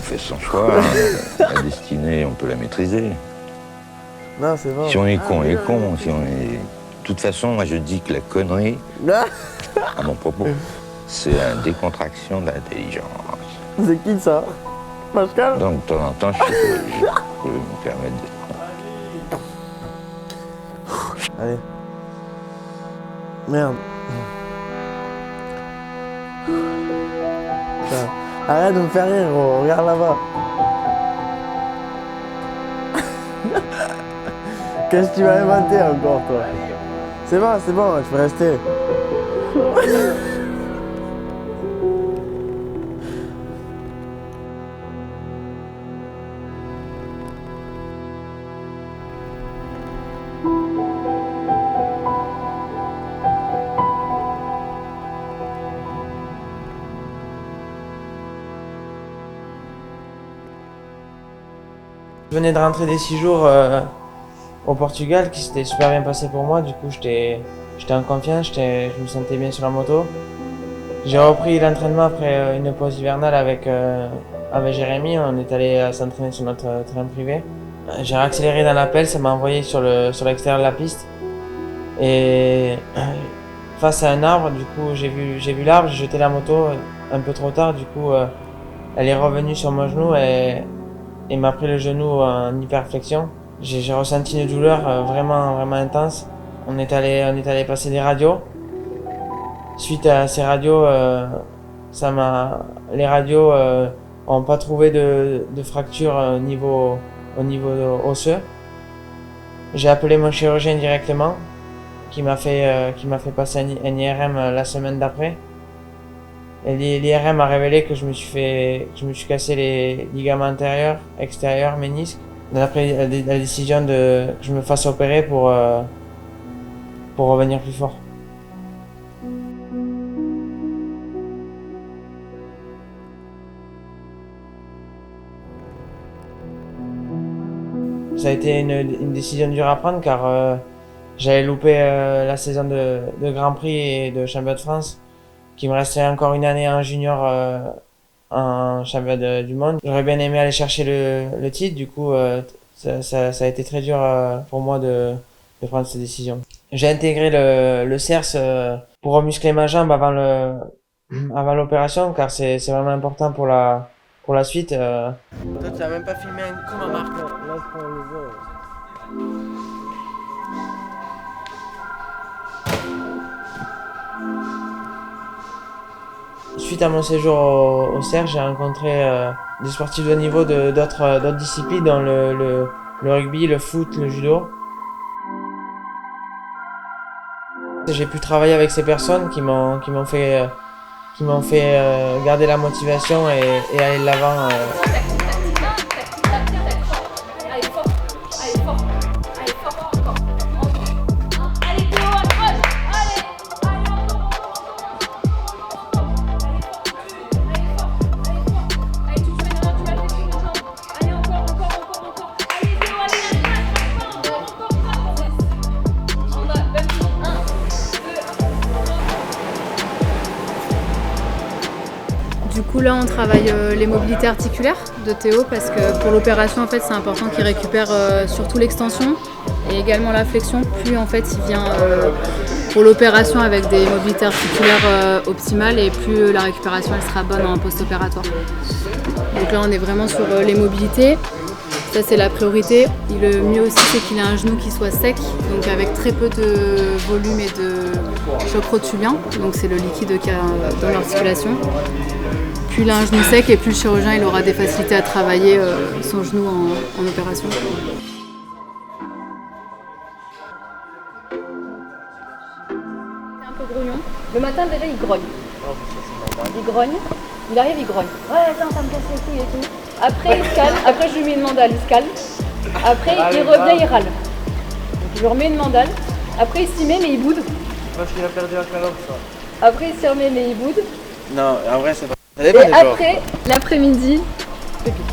On fait son choix, la destinée, on peut la maîtriser. Non, c'est bon. Si on est con, on est con. Si on est... De toute façon, moi je dis que la connerie, à mon propos, c'est la décontraction de l'intelligence. C'est qui ça? Pascal? Donc de temps en temps, je peux me permettre de... Allez. Merde. Putain. Arrête de me faire rire, gros. Regarde là-bas. Qu'est-ce que tu vas inventer encore, toi? C'est bon, tu peux rester. Je venais de rentrer des 6 jours au Portugal, qui s'était super bien passé pour moi. Du coup, j'étais en confiance, je me sentais bien sur la moto. J'ai repris l'entraînement après une pause hivernale avec Jérémy. On est allé s'entraîner sur notre train privé. J'ai réaccéléré dans la pelle, ça m'a envoyé sur l'extérieur de la piste. Et face à un arbre, du coup, j'ai vu l'arbre, j'ai jeté la moto un peu trop tard. Du coup, elle est revenue sur mon genou et m'a pris le genou en hyperflexion. J'ai ressenti une douleur vraiment intense. On est allé passer des radios. Suite à ces radios, les radios ont pas trouvé de fracture au niveau osseux. J'ai appelé mon chirurgien directement, qui m'a fait passer un IRM la semaine d'après. Et l'IRM a révélé que je me suis cassé les ligaments antérieurs, extérieurs, ménisques. On a pris la décision que je me fasse opérer pour revenir plus fort. Ça a été une décision dure à prendre car j'avais loupé la saison de Grand Prix et de Championnat de France. Qu'il me restait encore une année en junior en championnat du monde. J'aurais bien aimé aller chercher le titre, du coup ça a été très dur pour moi de prendre cette décision. J'ai intégré le CERS pour remuscler ma jambe avant l'opération car c'est vraiment important pour la suite. Toi tu n'as même pas filmé un coup ma marque. Là je prends le voit. Suite à mon séjour au CERF, j'ai rencontré des sportifs de haut niveau d'autres disciplines, dont le rugby, le foot, le judo. J'ai pu travailler avec ces personnes qui m'ont fait garder la motivation et aller de l'avant. Du coup là on travaille les mobilités articulaires de Théo parce que pour l'opération en fait c'est important qu'il récupère surtout l'extension et également la flexion. Plus en fait il vient pour l'opération avec des mobilités articulaires optimales et plus la récupération elle sera bonne en post-opératoire. Donc là on est vraiment sur les mobilités. Ça c'est la priorité. Et le mieux aussi c'est qu'il ait un genou qui soit sec, donc avec très peu de volume et de choc rotulien. Donc c'est le liquide qu'il y a dans l'articulation. Plus il a un genou sec et plus le chirurgien il aura des facilités à travailler son genou en opération. C'est un peu grognon. Le matin déjà il grogne. Il grogne. Il arrive, il grogne. Ouais, attends, ça me casse les couilles et tout. Après, il se calme. Après, je lui mets une mandale, il se calme. Après, il revient, il râle. Donc, je lui remets une mandale. Après, il s'y met, mais il boude. Parce qu'il a perdu la calotte, ça. Après, il s'y remet, mais il boude. Non, en vrai, c'est pas. Et après, l'après-midi, pépite.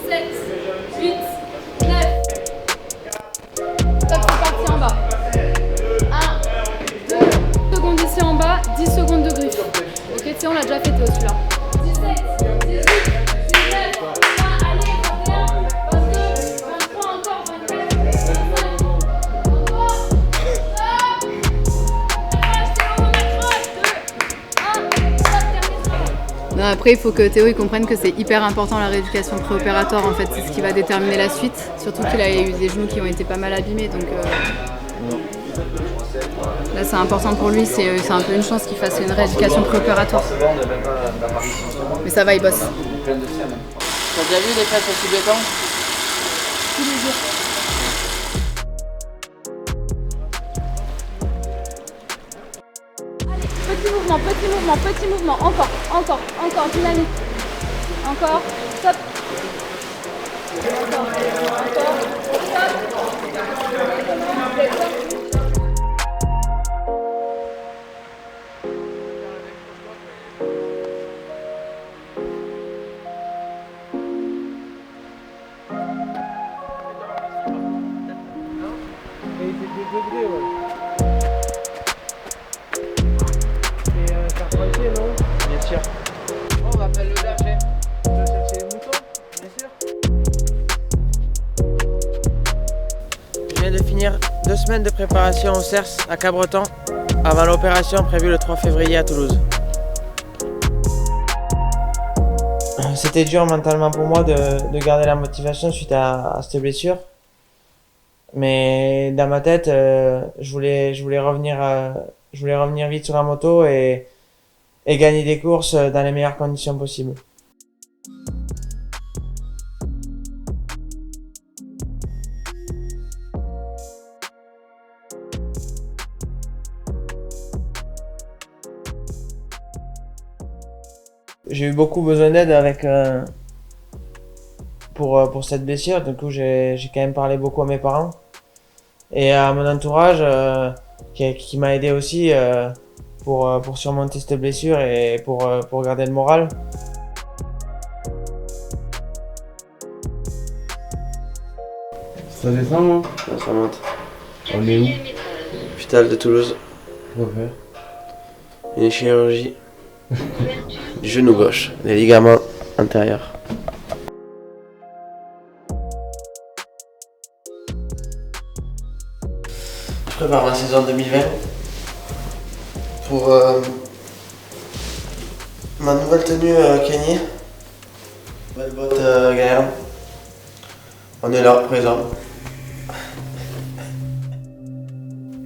Sept. 8, 9. Top, c'est parti en bas. 1, 2 secondes ici en bas, 10 secondes de griffe. Ok, tu sais, on l'a déjà fait Théo celui-là. 17, 18, 19, 20, allez, 21, 22, 23, encore, 24, 25, 23, stop. Non, après, il faut que Théo il comprenne que c'est hyper important la rééducation préopératoire. En fait, c'est ce qui va déterminer la suite. Surtout qu'il a eu des genoux qui ont été pas mal abîmés. Donc là, c'est important pour lui. C'est un peu une chance qu'il fasse une rééducation préopératoire. Mais ça va, il bosse. T'as déjà vu les fesses au béton? Tous les jours. Petit mouvement, encore, dynamique. Encore, stop. Encore, stop. Bien sûr. On appelle le berger. Tu vas chercher les moutons, bien sûr. Je viens de finir 2 semaines de préparation au CERS à Cabreton avant l'opération prévue le 3 février à Toulouse. C'était dur mentalement pour moi de garder la motivation suite à cette blessure. Mais dans ma tête, je voulais revenir vite sur la moto et gagner des courses dans les meilleures conditions possibles. J'ai eu beaucoup besoin d'aide pour cette blessure, du coup j'ai quand même parlé beaucoup à mes parents et à mon entourage qui m'a aidé aussi pour surmonter cette blessure et pour garder le moral. Ça descend, non? Ça monte. On est où? Hôpital de Toulouse. Pourquoi faire? Une chirurgie du genou gauche, les ligaments antérieurs. Je prépare ma saison 2020 pour ma nouvelle tenue Kenny. Nouvelle botte Gaël. On est là, présent.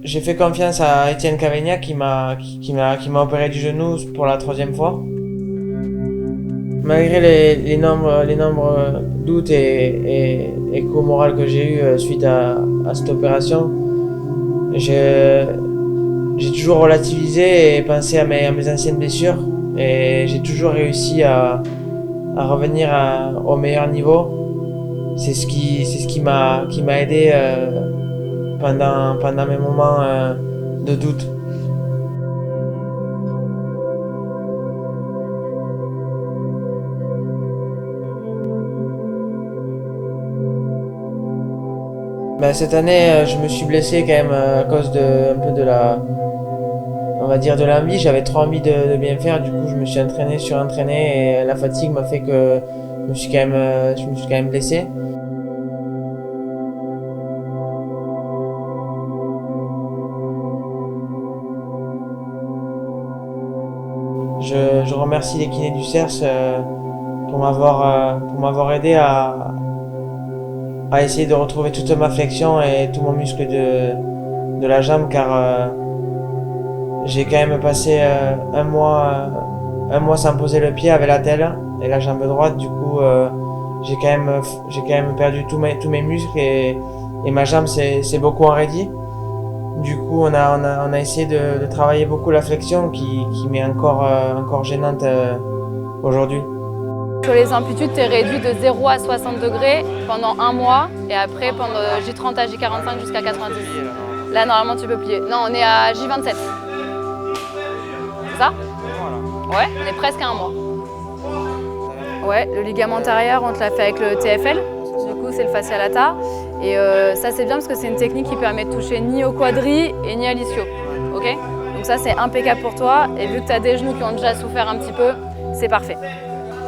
J'ai fait confiance à Étienne Cavagnac qui m'a opéré du genou pour la 3e fois. Malgré les nombres doutes et coups moraux que j'ai eu suite à cette opération, j'ai toujours relativisé et pensé à mes anciennes blessures et j'ai toujours réussi à revenir au meilleur niveau. C'est ce qui m'a aidé pendant mes moments de doute. Ben, cette année, je me suis blessé quand même à cause de l'envie. J'avais trop envie de bien faire, du coup je me suis surentraîné et la fatigue m'a fait que je me suis quand même blessé. Je remercie les kinés du CERS pour m'avoir aidé à essayer de retrouver toute ma flexion et tout mon muscle de la jambe, car j'ai quand même passé un mois sans poser le pied avec la telle et la jambe droite. Du coup j'ai quand même perdu tous mes muscles et ma jambe s'est beaucoup enraidie. Du coup on a essayé de travailler beaucoup la flexion qui m'est encore gênante aujourd'hui. Sur les amplitudes, tu es réduit de 0 à 60 degrés pendant 1 mois et après pendant J30 à J45 jusqu'à 90. Là, normalement, tu peux plier. Non, on est à J27. C'est ça? Ouais, on est presque à 1 mois. Ouais, le ligament antérieur, on te l'a fait avec le TFL. coup, c'est le fascia lata. Et ça, c'est bien parce que c'est une technique qui permet de toucher ni au quadri et ni à l'ischio. Ok? Donc ça, c'est impeccable pour toi. Et vu que tu as des genoux qui ont déjà souffert un petit peu, c'est parfait.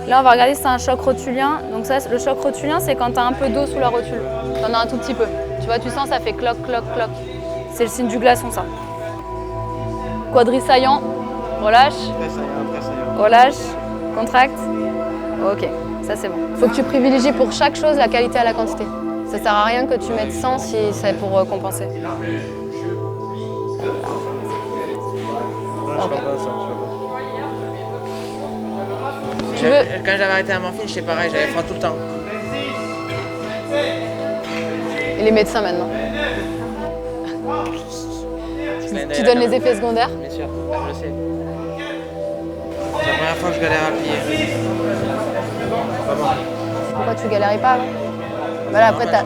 Là, on va regarder si c'est un choc rotulien. Donc ça, le choc rotulien, c'est quand tu as un peu d'eau sous la rotule. Tu en as un tout petit peu. Tu vois, tu sens, ça fait cloc, cloc, cloc. C'est le signe du glaçon, ça. Quadri saillant, relâche. Relâche, contracte. Ok, ça c'est bon. Faut que tu privilégies pour chaque chose la qualité à la quantité. Ça sert à rien que tu mettes 100 si c'est pour compenser. Okay. Quand j'avais arrêté la morphine, j'étais pareil, j'avais froid tout le temps. Et les médecins maintenant? Tu donnes les effets secondaires? Bien sûr, je sais. C'est la première fois que je galère à plier. Pas bon. Pourquoi tu galérais pas? Voilà, après t'as...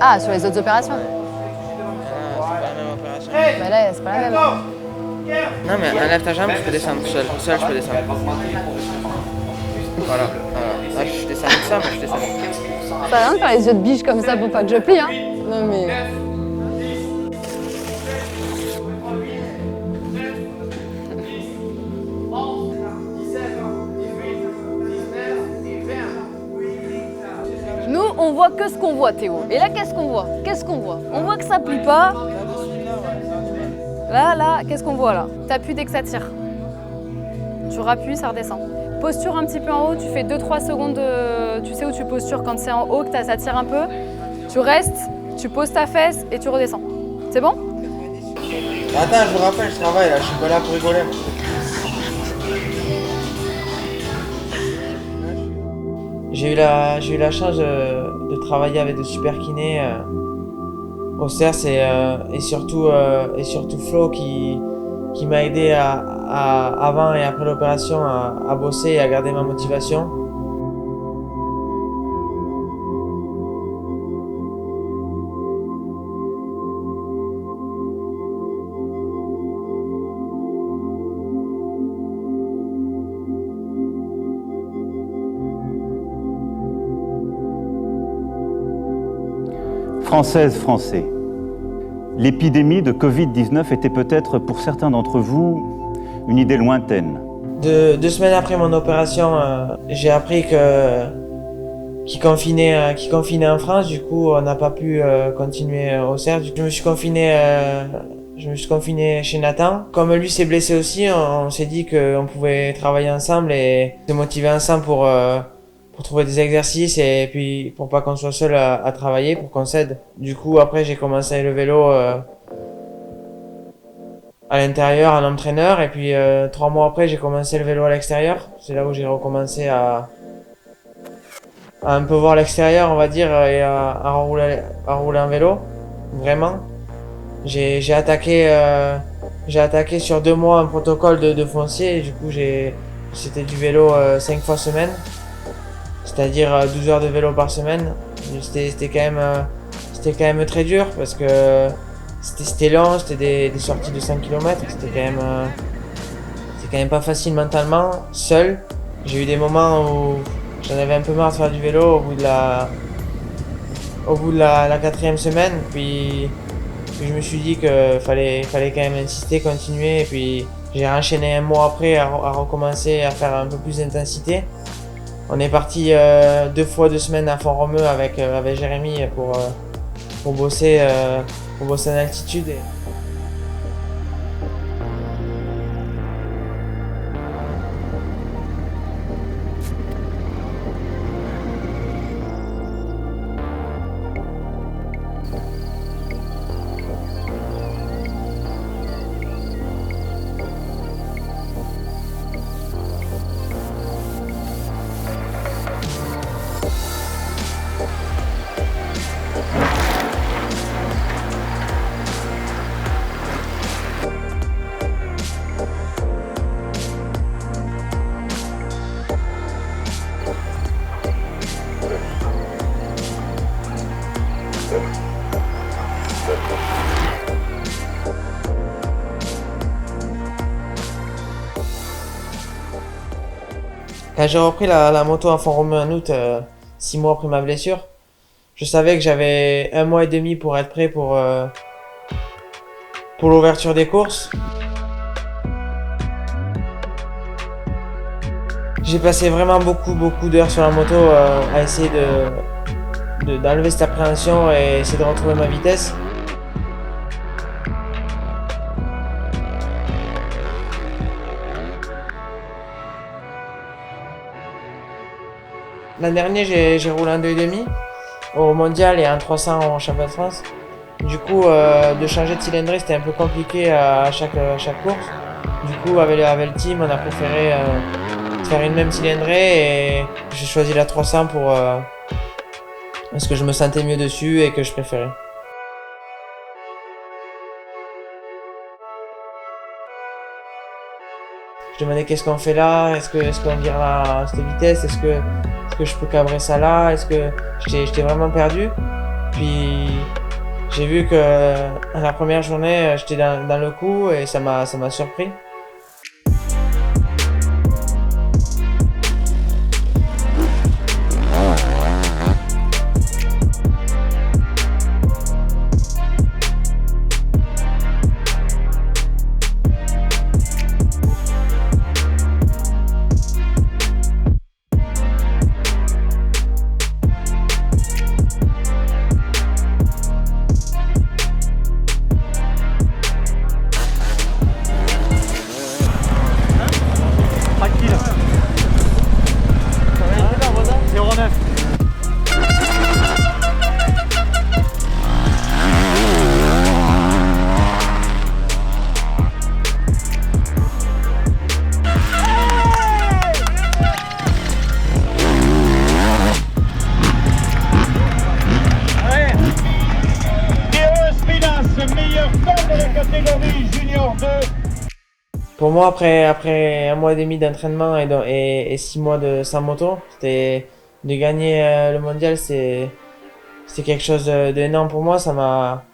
Ah, sur les autres opérations? C'est pas la même opération. Bah là, c'est pas la même. Non, mais enlève ta jambe, je peux descendre. Seul, je peux descendre. Voilà. Là, je descends comme ça, mais je descends. Ça a rien de faire les yeux de biche comme ça pour pas que je plie, hein? Non, mais... Nous, on voit que ce qu'on voit, Théo. Et là, qu'est-ce qu'on voit? Qu'est-ce qu'on voit? On voit que ça plie pas. Là, qu'est-ce qu'on voit là? T'appuies dès que ça tire. Tu rappuies, ça redescend. Posture un petit peu en haut, tu fais 2-3 secondes, tu sais où tu postures quand c'est en haut, que ça tire un peu. Tu restes, tu poses ta fesse et tu redescends. C'est bon? Attends, je vous rappelle, je travaille là, je suis pas là pour rigoler. J'ai eu la chance de travailler avec de super kinés au CERS et surtout Flo qui m'a aidé avant et après l'opération à bosser et à garder ma motivation. Françaises, Français, l'épidémie de Covid-19 était peut-être pour certains d'entre vous une idée lointaine. 2 semaines après mon opération, j'ai appris qu'ils confinaient en France. Du coup, on n'a pas pu continuer au CERF. Je me suis confiné chez Nathan. Comme lui s'est blessé aussi, on s'est dit qu'on pouvait travailler ensemble et se motiver ensemble pour trouver des exercices et puis pour pas qu'on soit seul à travailler, pour qu'on s'aide. Du coup, après, j'ai commencé le vélo à l'intérieur, en entraîneur, et puis 3 mois après, j'ai commencé le vélo à l'extérieur. C'est là où j'ai recommencé à un peu voir l'extérieur, on va dire, et à rouler en vélo, vraiment. J'ai attaqué sur 2 mois un protocole de foncier, et du coup, c'était du vélo 5 fois semaine. C'est-à-dire 12 heures de vélo par semaine. C'était quand même très dur parce que c'était long, c'était des sorties de 5 km. C'était quand même pas facile mentalement, seul. J'ai eu des moments où j'en avais un peu marre de faire du vélo au bout de la 4e semaine. Puis je me suis dit qu'il fallait quand même insister, continuer. Et puis j'ai enchaîné un mois après à recommencer à faire un peu plus d'intensité. On est parti 2 fois 2 semaines à Font-Romeu avec Jérémy pour bosser en altitude. Quand j'ai repris la moto à Font-Romeu en août, 6 mois après ma blessure. Je savais que j'avais 1 mois et demi pour être prêt pour l'ouverture des courses. J'ai passé vraiment beaucoup d'heures sur la moto à essayer d'enlever cette appréhension et essayer de retrouver ma vitesse. L'an dernier, j'ai roulé en 2,5 au mondial et en 300 au championnat de France. Du coup, de changer de cylindrée, c'était un peu compliqué à chaque course. Du coup, avec le team, on a préféré faire une même cylindrée et j'ai choisi la 300 parce que je me sentais mieux dessus et que je préférais. Je demandais qu'est-ce qu'on fait là, est-ce qu'on vire à cette vitesse, est-ce que je peux cabrer ça là, est-ce que j'étais vraiment perdu. Puis j'ai vu que la première journée j'étais dans le coup et ça m'a surpris. Pour moi, après 1 mois et demi d'entraînement et 6 mois sans moto, c'était de gagner le mondial, c'était quelque chose d'énorme pour moi. Ça m'a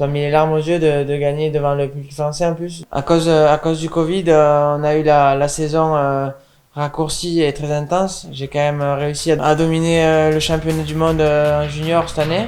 mis les larmes aux yeux de gagner devant le public français en plus. À cause du Covid, on a eu la saison raccourcie et très intense. J'ai quand même réussi à dominer le championnat du monde en junior cette année.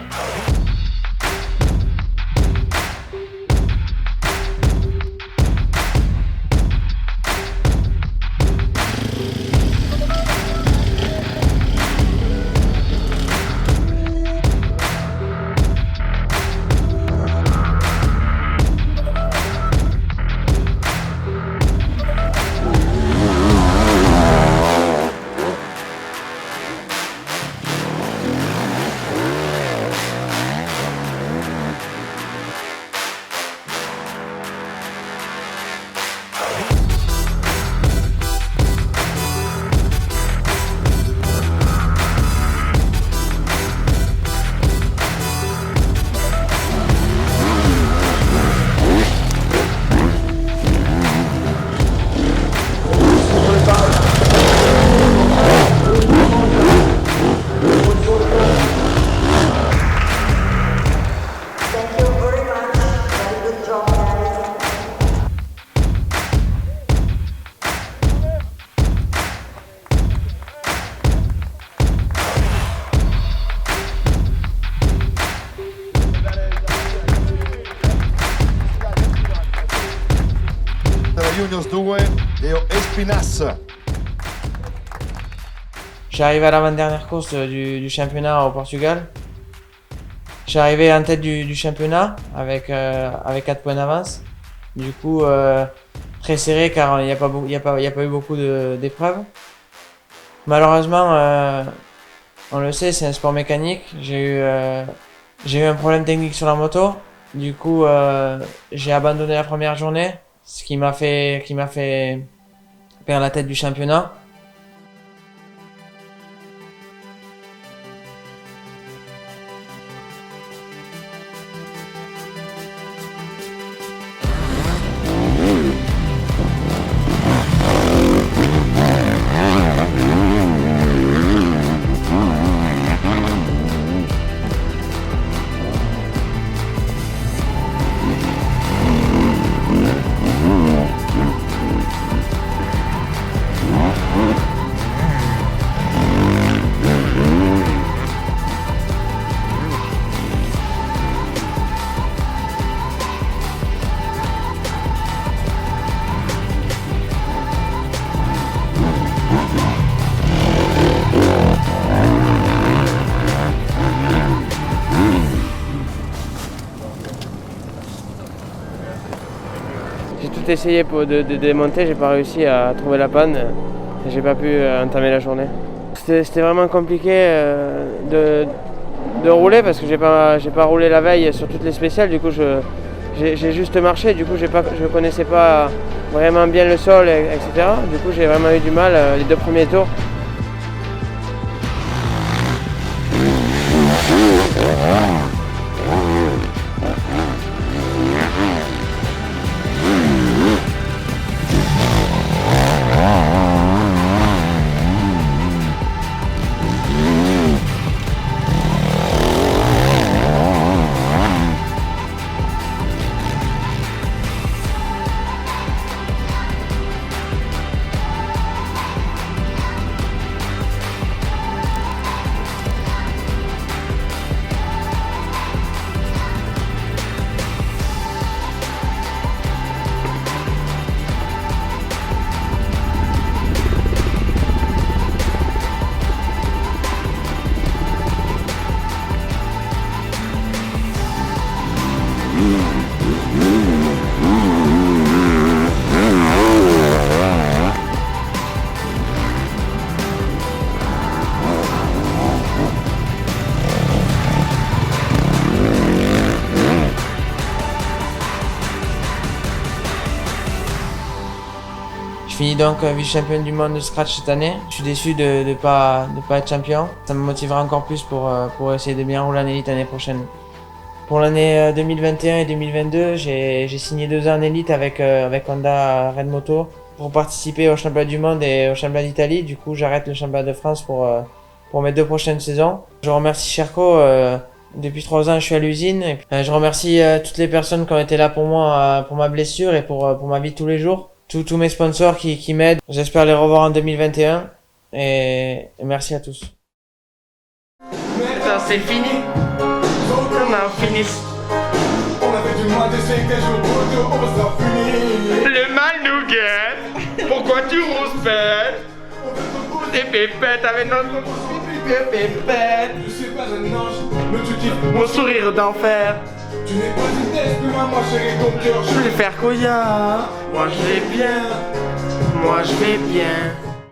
Juniors 2 Teo Espinas. Je suis arrivé à l'avant-dernière course du championnat au Portugal. Je suis arrivé en tête du championnat avec 4 points d'avance. Du coup, très serré car il n'y a pas eu beaucoup d'épreuves. Malheureusement, on le sait, c'est un sport mécanique. J'ai eu un problème technique sur la moto. Du coup, j'ai abandonné la première journée, ce qui m'a fait perdre la tête du championnat. tout essayé de démonter, j'ai pas réussi à trouver la panne et j'ai pas pu entamer la journée. C'était vraiment compliqué de rouler parce que j'ai pas roulé la veille sur toutes les spéciales, du coup j'ai juste marché, du coup je connaissais pas vraiment bien le sol, etc. Du coup j'ai vraiment eu du mal les 2 premiers tours. Je finis donc vice-championne du monde de scratch cette année. Je suis déçu de ne pas être champion. Ça me motivera encore plus pour essayer de bien rouler en élite l'année prochaine. Pour l'année 2021 et 2022, j'ai signé 2 ans en élite avec Honda Red Moto pour participer au championnat du monde et au championnat d'Italie. Du coup, j'arrête le championnat de France pour mes 2 prochaines saisons. Je remercie Sherco. Depuis 3 ans, je suis à l'usine. Je remercie toutes les personnes qui ont été là pour moi, pour ma blessure et pour ma vie de tous les jours. Tous mes sponsors qui m'aident. J'espère les revoir en 2021. Et merci à tous. Ça, c'est fini. On a fini. On avait du mal d'essayer des jours pour on s'en finit. Le mal nous guette. Pourquoi tu rouspètes? Des pépettes avec notre pépette. Je suis pas un ange, mais tu dis Mon sourire d'enfer. tu n'es pas une esprit, moi chérie, ton cœur. Je vais faire couillard. Moi je vais bien. Moi je vais bien.